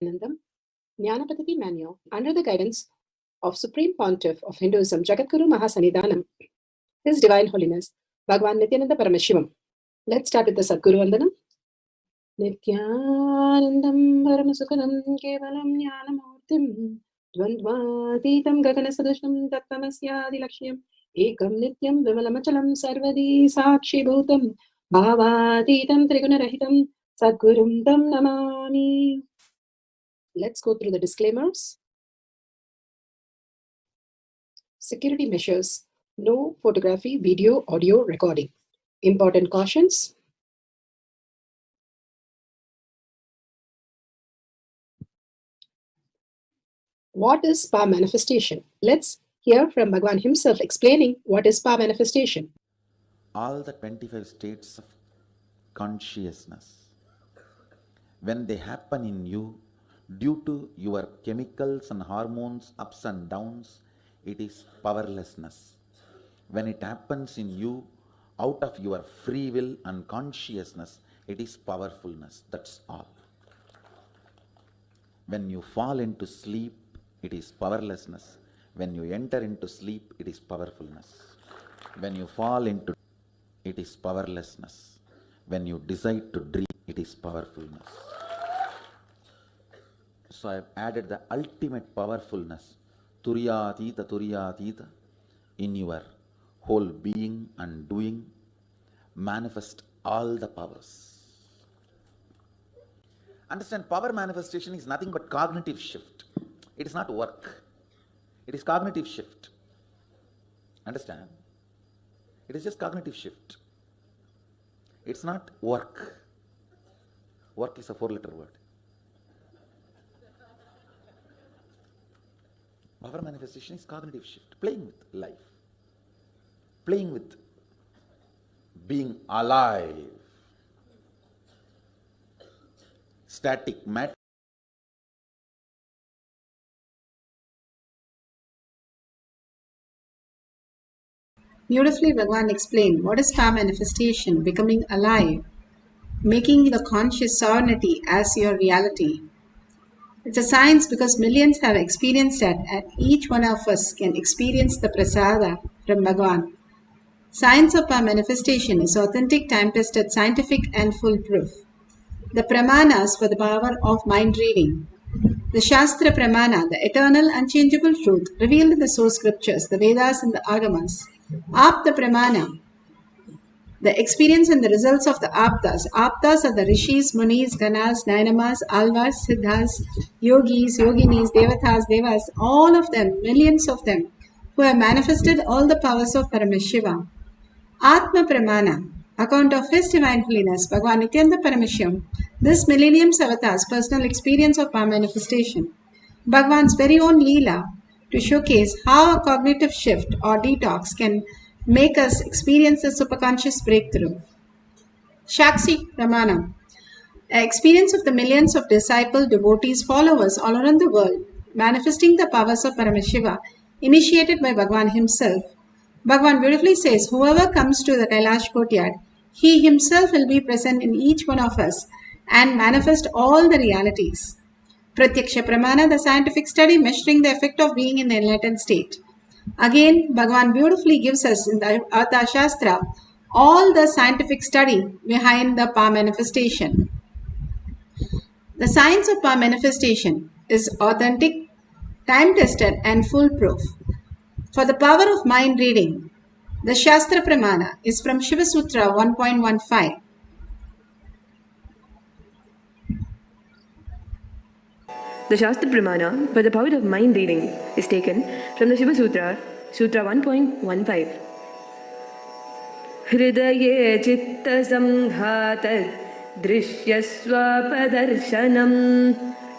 Nithyananda Paramashivam Manual under the guidance of Supreme Pontiff of Hinduism, Jagadguru Mahasanidhanam, His Divine Holiness, Bhagwan Nithyananda Paramashivam. Let's start with the Sadguru Vandanam. Nithyanandam Paramasukhanam Kevalam Jnanamurtim Dvandvatitam Gaganasadushnam Tattvamasya Lakshmyam Ekam Nityam Vimalamachalam Sarvadi Sakshi Bhutam Bhavatitam Trigunarahitam Sadgurum Tam Namami. Let's go through the disclaimers. Security measures. No photography, video, audio recording. Important cautions. What is power manifestation? Let's hear from Bhagwan himself explaining what is power manifestation. All the 25 states of consciousness, when they happen in you, due to your chemicals and hormones ups and downs, it is powerlessness. When it happens in you, out of your free will and consciousness, it is powerfulness. That's all. When you fall into sleep, it is powerlessness. When you enter into sleep, it is powerfulness. When you fall into, it is powerlessness. When you decide to dream, it is powerfulness. So I have added the ultimate powerfulness, Turiyatita, in your whole being and doing, manifest all the powers. Understand, power manifestation is nothing but cognitive shift. It is not work. It is cognitive shift. Understand? It is just cognitive shift. It's not work. Work is a 4-letter word. Power manifestation is cognitive shift, playing with life, playing with being alive. Static matter. Beautifully, Bhagwan explained what is power manifestation, becoming alive, making the conscious sovereignty as your reality. It's a science because millions have experienced it, and each one of us can experience the prasada from Bhagwan. Science of power manifestation is authentic, time-tested, scientific and foolproof. The pramanas for the power of mind reading. The Shastra Pramana, the eternal unchangeable truth revealed in the source scriptures, the Vedas and the Agamas. Apta Pramana, the experience and the results of the Aptas. Aptas are the Rishis, Munis, Ganas, Nainamas, Alvas, Siddhas, Yogis, Yoginis, Devatas, Devas, all of them, millions of them, who have manifested all the powers of Paramashiva. Atma Pramana, account of His Divine Holiness, Bhagwan Nithyananda Paramashivam, this millennium's avatar's personal experience of power manifestation. Bhagwan's very own Leela, to showcase how a cognitive shift or detox can make us experience a superconscious breakthrough. Shakshi Pramana, an experience of the millions of disciples, devotees, followers all around the world, manifesting the powers of Paramashiva, initiated by Bhagwan himself. Bhagwan beautifully says, whoever comes to the Kailash courtyard, he himself will be present in each one of us and manifest all the realities. Pratyaksha Pramana, the scientific study measuring the effect of being in the enlightened state. Again, Bhagwan beautifully gives us in the Artha Shastra all the scientific study behind the power manifestation. The science of power manifestation is authentic, time-tested and foolproof. For the power of mind reading, the Shastra Pramana is from Shiva Sutra 1.15. The Shastra Pramana for the power of mind reading is taken from the Shiva Sutra, Sutra 1.15. Hridaye chitta samghatad drishyaswapadarsanam.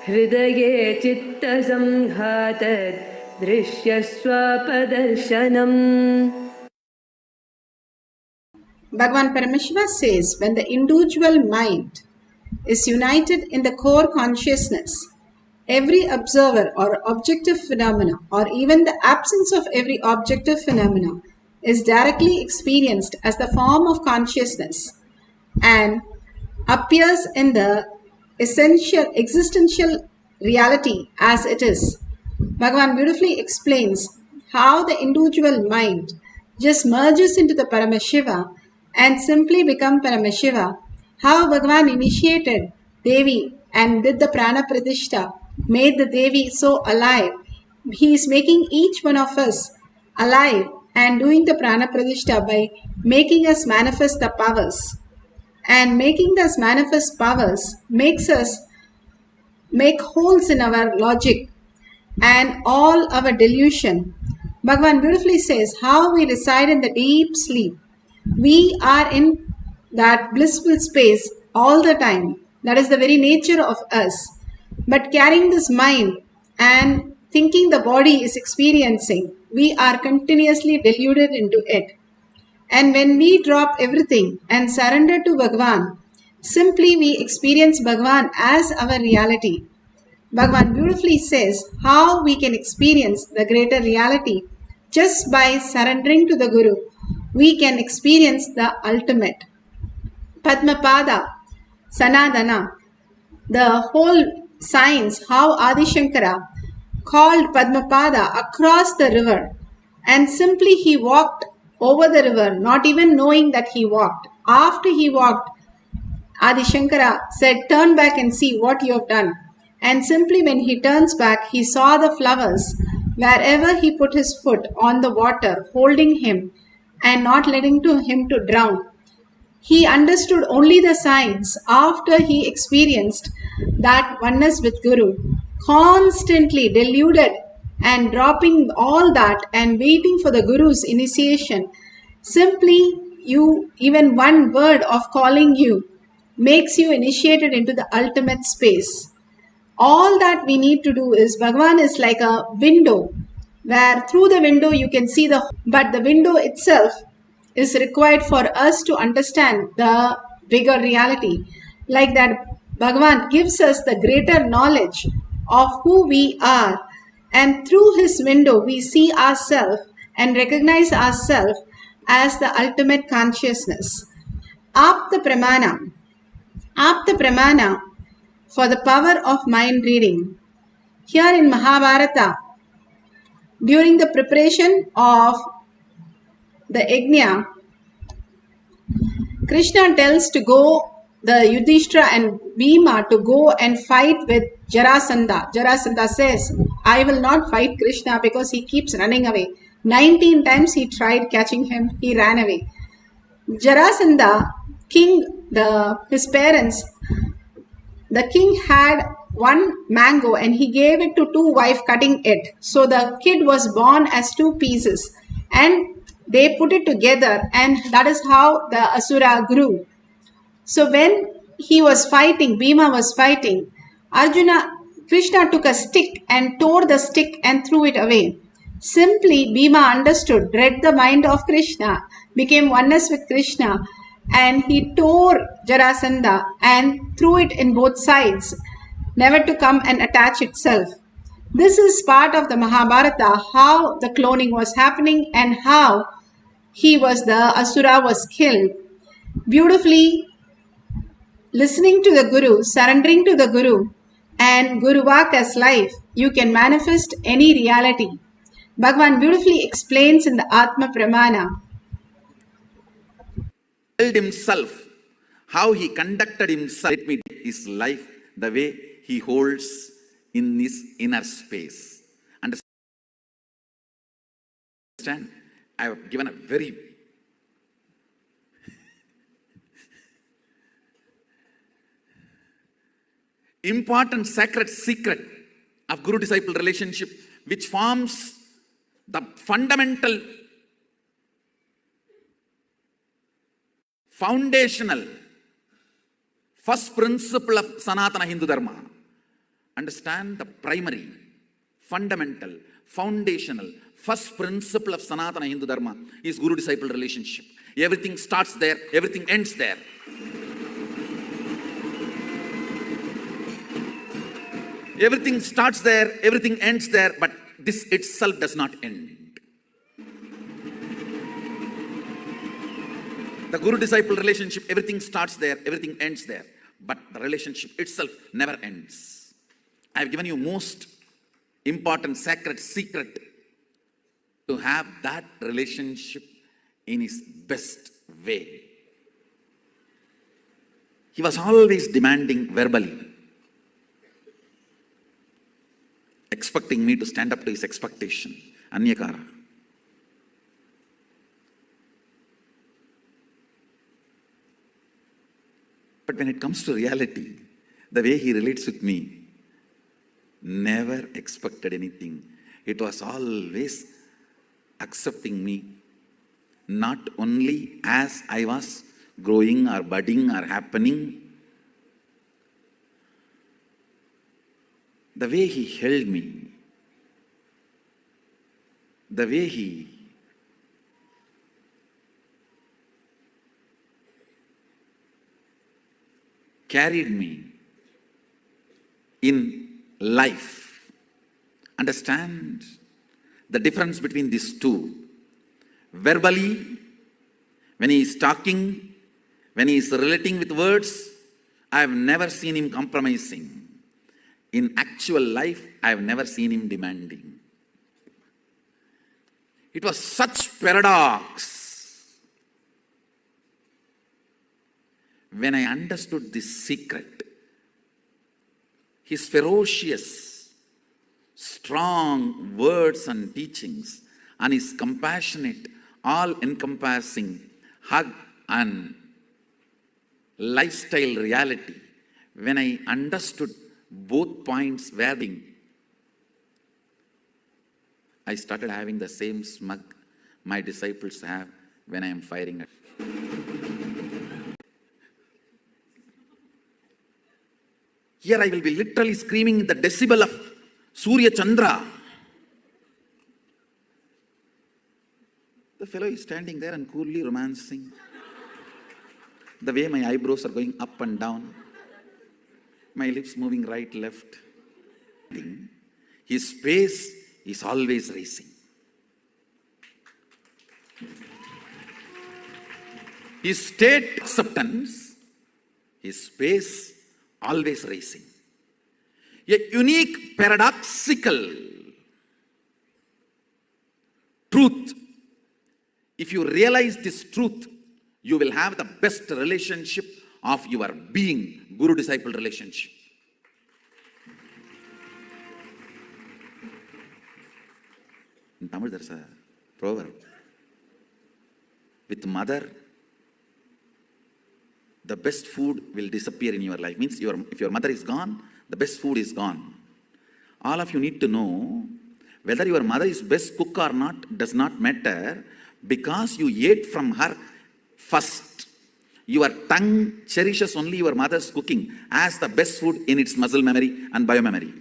Hridaye chitta samghatad drishyaswapadarsanam. Bhagwan Paramashiva says, when the individual mind is united in the core consciousness, every observer or objective phenomena, or even the absence of every objective phenomena, is directly experienced as the form of consciousness and appears in the existential reality as it is. Bhagavan beautifully explains how the individual mind just merges into the Paramashiva and simply become Paramashiva. How Bhagavan initiated Devi and did the Pranaprathistha, made the Devi so alive. He is making each one of us alive and doing the Pranaprathistha by making us manifest the powers. And making us manifest powers makes us make holes in our logic and all our delusion. Bhagavan beautifully says how we reside in the deep sleep. We are in that blissful space all the time. That is the very nature of us. But carrying this mind and thinking the body is experiencing, we are continuously deluded into it. And when we drop everything and surrender to Bhagavan, simply we experience Bhagavan as our reality. Bhagavan beautifully says how we can experience the greater reality just by surrendering to the Guru. We can experience the ultimate. Padmapada, Sanadana, the whole science, how Adi Shankara called Padmapada across the river and simply he walked over the river, not even knowing that he walked. After he walked, Adi Shankara said, "Turn back and see what you have done." And simply when he turns back, he saw the flowers wherever he put his foot on the water, holding him and not letting him to drown. He understood only the signs after he experienced that oneness with Guru, constantly deluded and dropping all that and waiting for the Guru's initiation. Simply, even one word of calling you makes you initiated into the ultimate space. All that we need to do is Bhagavan is like a window where through the window you can see but the window itself is required for us to understand the bigger reality. Like that, Bhagavan gives us the greater knowledge of who we are, and through his window we see ourselves and recognize ourselves as the ultimate consciousness. Apta Pramana. Apta Pramana for the power of mind reading. Here in Mahabharata, during the preparation of the Yajna, Krishna tells to go the Yudhishthira and Bhima to go and fight with Jarasandha. Jarasandha says, "I will not fight Krishna because he keeps running away." 19 times he tried catching him, he ran away. Jarasandha, his parents, the king had one mango and he gave it to two wives cutting it. So the kid was born as two pieces and they put it together, and that is how the Asura grew. So when he was fighting, Bhima was fighting, Krishna took a stick and tore the stick and threw it away. Simply Bhima understood, read the mind of Krishna, became oneness with Krishna, and he tore Jarasandha and threw it in both sides, never to come and attach itself. This is part of the Mahabharata, how the cloning was happening and how the Asura was killed. Beautifully listening to the Guru, surrendering to the Guru, and Guru Vak as life, you can manifest any reality. Bhagavan beautifully explains in the Atma Pramana. Himself, how he conducted himself, let me his life, the way he holds in his inner space. Understand? I have given a very important sacred secret of Guru-disciple relationship, which forms the fundamental, foundational, first principle of Sanatana Hindu Dharma. Understand the primary, fundamental, foundational, first principle of Sanatana Hindu Dharma is Guru-disciple relationship. Everything starts there, everything ends there. Everything starts there, everything ends there, but this itself does not end. The Guru-disciple relationship, everything starts there, everything ends there, but the relationship itself never ends. I've given you most important sacred secret to have that relationship in his best way. He was always demanding verbally, expecting me to stand up to his expectation. Anyakara. But when it comes to reality, the way he relates with me, never expected anything. It was always accepting me, not only as I was growing or budding or happening. The way he held me, the way he carried me in life. Understand the difference between these two. Verbally, when he is talking, when he is relating with words, I have never seen him compromising. In actual life, I have never seen him demanding. It was such paradox. When I understood this secret, his ferocious, strong words and teachings, and his compassionate, all-encompassing hug and lifestyle reality, when I understood both points were being, I started having the same smug my disciples have when I am firing at. Here I will be literally screaming in the decibel of Surya Chandra. The fellow is standing there and coolly romancing. The way my eyebrows are going up and down, my lips moving right, left. His pace is always racing. His state acceptance, his pace always racing. A unique paradoxical truth. If you realize this truth, you will have the best relationship of your being, guru-disciple relationship. In Tamil, there's a proverb. With mother, the best food will disappear in your life. Means if your mother is gone, the best food is gone. All of you need to know whether your mother is best cook or not does not matter, because you ate from her first. Your tongue cherishes only your mother's cooking as the best food in its muscle memory and biomemory.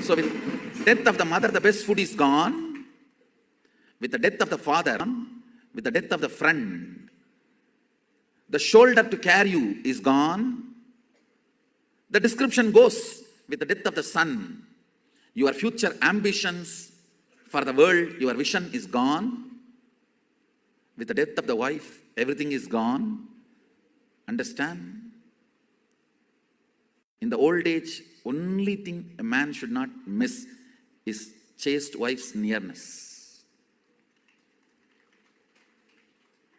So with death of the mother, the best food is gone. With the death of the father, with the death of the friend, the shoulder to carry you is gone. The description goes with the death of the son. Your future ambitions for the world, your vision is gone. With the death of the wife, everything is gone. Understand? In the old age, only thing a man should not miss is chaste wife's nearness.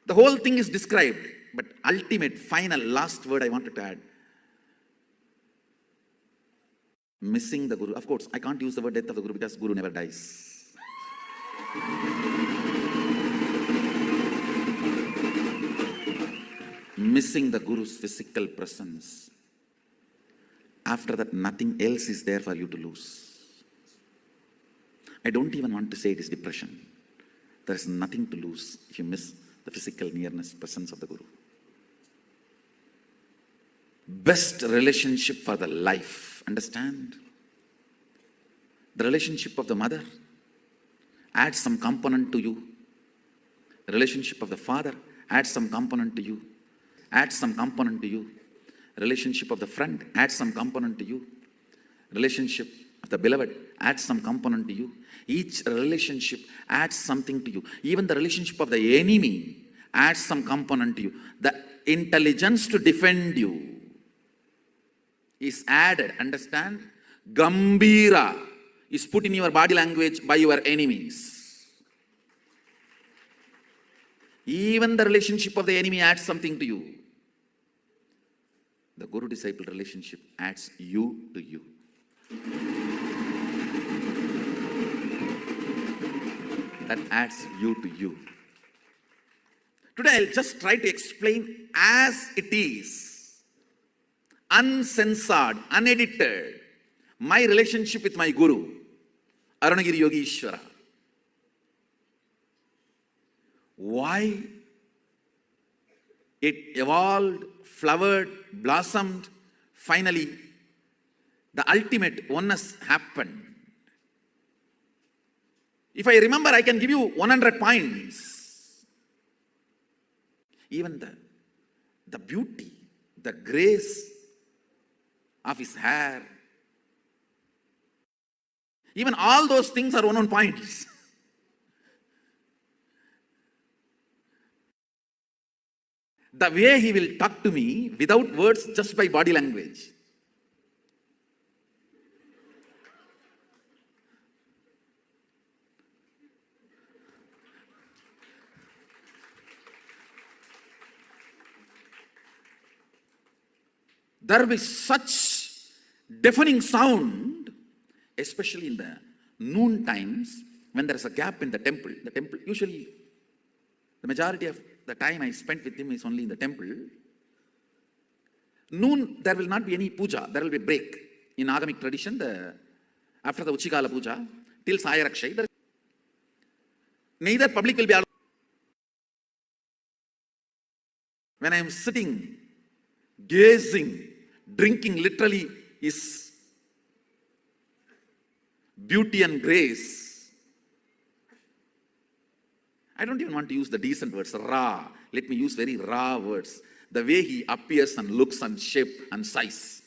The whole thing is described, but ultimate, final, last word I wanted to add. Missing the Guru. Of course, I can't use the word death of the Guru because Guru never dies. Missing the Guru's physical presence. After that, nothing else is there for you to lose. I don't even want to say it is depression. There is nothing to lose if you miss the physical nearness, presence of the Guru. Best relationship for the life. Understand? The relationship of the mother adds some component to you. The relationship of the father adds some component to you. Adds some component to you. Relationship of the friend adds some component to you. Relationship of the beloved adds some component to you. Each relationship adds something to you. Even the relationship of the enemy adds some component to you. The intelligence to defend you is added. Understand? Gambira is put in your body language by your enemies. Even the relationship of the enemy adds something to you. The Guru-disciple relationship adds you to you. That adds you to you. Today I'll just try to explain as it is, uncensored, unedited, my relationship with my Guru, Arunagiri Yogi Ishvara. Why it evolved, flowered, blossomed, finally the ultimate oneness happened. If I remember, I can give you 100 points. Even the beauty, the grace of his hair, even all those things are 1 points. The way he will talk to me without words, just by body language. There will be such deafening sound, especially in the noon times when there is a gap in the temple. The temple, usually, the majority of the time I spent with him is only in the temple. Noon, there will not be any puja. There will be break. In Agamic tradition, after the Uchikala puja, till Sayarakshay, neither public will be allowed. When I am sitting, gazing, drinking literally his beauty and grace, I don't even want to use the decent words, raw. Let me use very raw words. The way he appears and looks and shape and size.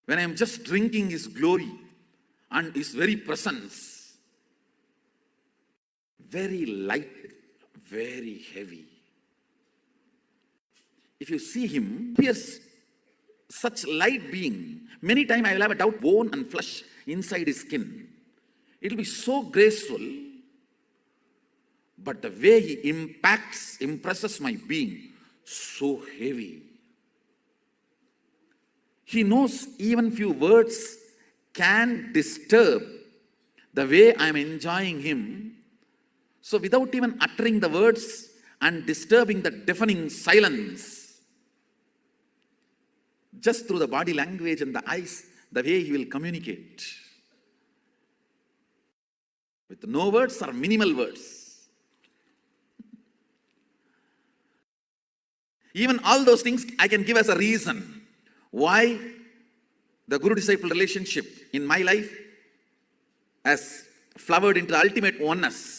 When I am just drinking his glory and his very presence, very light, very heavy. If you see him, he appears such light being. Many times I will have a doubt, bone and flesh inside his skin. It will be so graceful, but the way he impresses my being, so heavy. He knows even few words can disturb the way I am enjoying him. So without even uttering the words and disturbing the deafening silence, just through the body language and the eyes, the way he will communicate. With no words or minimal words. Even all those things I can give as a reason why the Guru-disciple relationship in my life has flowered into the ultimate oneness.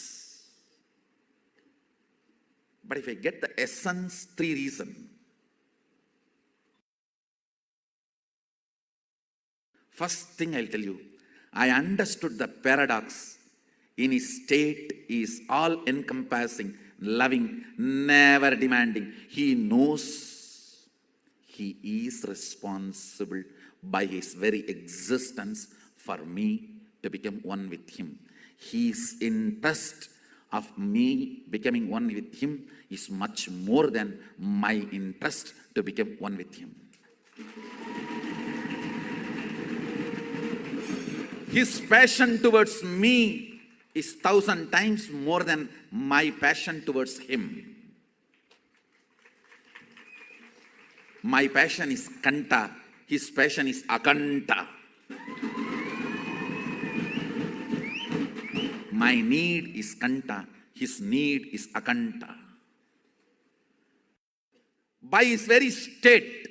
But if I get the essence, 3 reasons. First thing I'll tell you, I understood the paradox. In his state, he is all-encompassing, loving, never demanding. He knows he is responsible by his very existence for me to become one with him. His interest of me becoming one with him is much more than my interest to become one with him. His passion towards me is 1,000 times more than my passion towards him. My passion is kanta, his passion is akanta. My need is kanta, his need is akanta. By his very state,